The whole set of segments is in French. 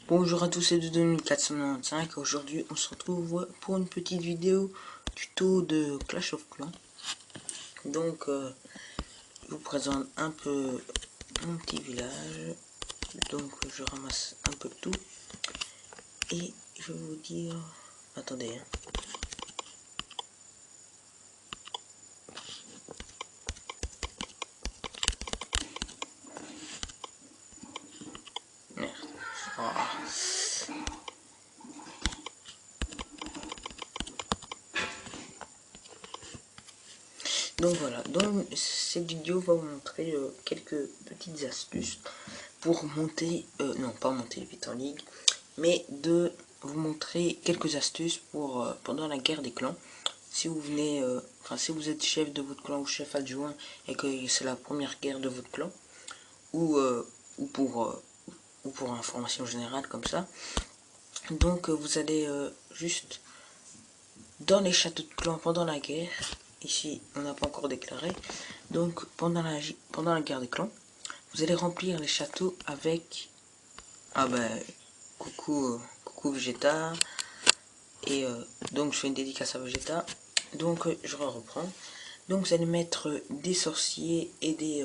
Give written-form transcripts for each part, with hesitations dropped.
Bonjour à tous et de 2495. Aujourd'hui on se retrouve pour une petite vidéo tuto de Clash of Clans. Donc je vous présente un peu mon petit village. Donc je ramasse un peu tout et je vais vous dire, attendez merde. Donc voilà, dans cette vidéo va vous montrer quelques petites astuces pour monter, non pas monter vite en ligue, mais de vous montrer quelques astuces pour pendant la guerre des clans. Si vous venez, si vous êtes chef de votre clan ou chef adjoint et que c'est la première guerre de votre clan, ou pour information générale comme ça. Donc vous allez juste dans les châteaux de clan pendant la guerre. Ici on n'a pas encore déclaré. Donc pendant la guerre des clans, vous allez remplir les châteaux avec coucou Vegeta. Et donc je fais une dédicace à Vegeta. Donc je reprends. Donc vous allez mettre des sorciers et des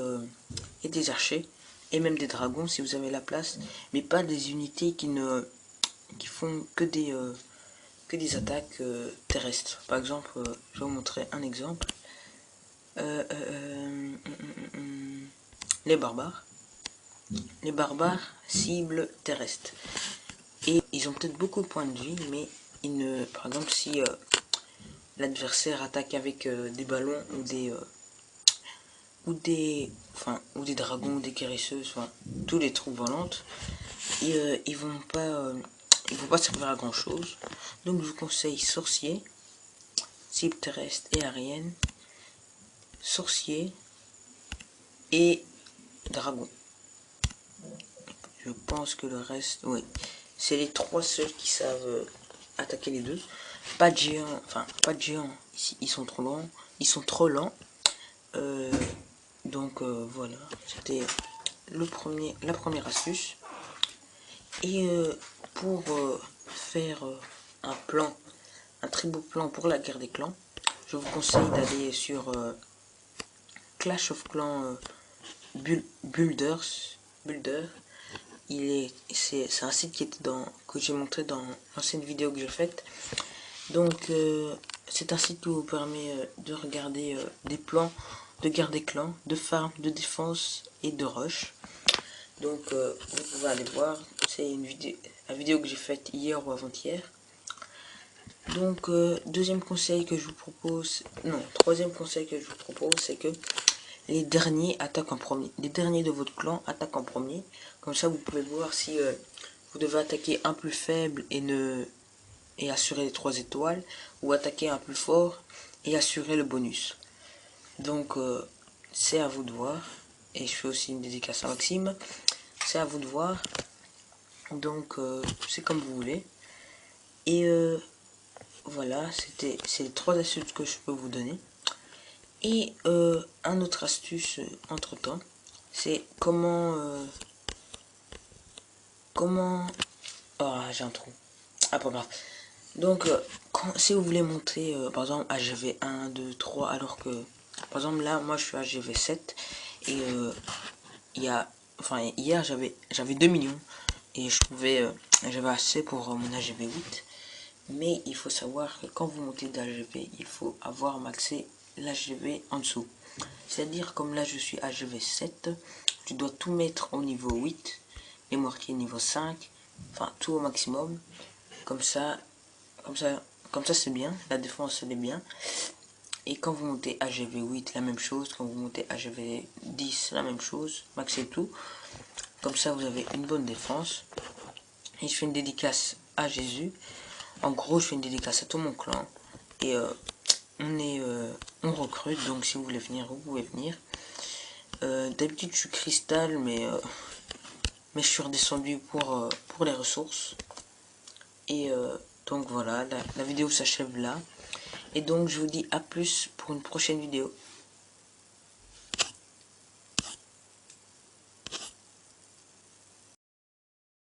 archers et même des dragons si vous avez la place, mais pas des unités qui font que des attaques terrestres. Par exemple, je vais vous montrer un exemple. Les barbares. Les barbares ciblent terrestres. Et ils ont peut-être beaucoup de points de vie, mais par exemple, si l'adversaire attaque avec des ballons ou des dragons, des guérisseuses, tous les troupes volantes, et ils vont pas servir à grand chose. Donc je vous conseille sorcier, cible terrestre et aérienne, sorcier et dragon. Je pense que le reste, oui, c'est les trois seuls qui savent attaquer les deux. Pas de géants, ici ils sont trop lents, donc voilà, c'était la première astuce. Et pour faire un très beau plan pour la guerre des clans, je vous conseille d'aller sur Clash of Clans Builder. C'est un site que j'ai montré dans l'ancienne vidéo que j'ai faite. Donc c'est un site qui vous permet de regarder des plans de guerre des clans, de farm, de défense et de rush. Donc vous pouvez aller voir, c'est la vidéo que j'ai faite hier ou avant-hier. Donc troisième conseil que je vous propose, c'est que les derniers attaquent en premier. Les derniers de votre clan attaquent en premier. Comme ça vous pouvez voir si vous devez attaquer un plus faible et assurer les 3 étoiles, ou attaquer un plus fort et assurer le bonus. Donc c'est à vous de voir. Et je fais aussi une dédicace à Maxime. C'est à vous de voir. Donc c'est comme vous voulez. Et voilà, c'est les 3 astuces que je peux vous donner. Et un autre astuce entre temps, c'est comment oh, j'ai un trou. Ah, pas grave. Donc si vous voulez monter par exemple HGV 1, 2, 3, alors que par exemple là moi je suis HGV 7 et hier j'avais 2 millions et j'avais assez pour mon HGV 8. Mais il faut savoir que quand vous montez d'HGV, il faut avoir maxé l'HGV en dessous. C'est-à-dire, comme là je suis HGV 7, tu dois tout mettre au niveau 8, les mortiers niveau 5, enfin tout au maximum. Comme ça c'est bien, la défense elle est bien. Et quand vous montez HGV 8, la même chose. Quand vous montez HGV 10, la même chose. Maxez tout. Comme ça vous avez une bonne défense. Et je fais une dédicace à Jésus. En gros, je fais une dédicace à tout mon clan. Et on recrute, donc si vous voulez venir, vous pouvez venir. D'habitude, je suis cristal, mais je suis redescendu pour les ressources. Et donc voilà, la vidéo s'achève là. Et donc, je vous dis à plus pour une prochaine vidéo.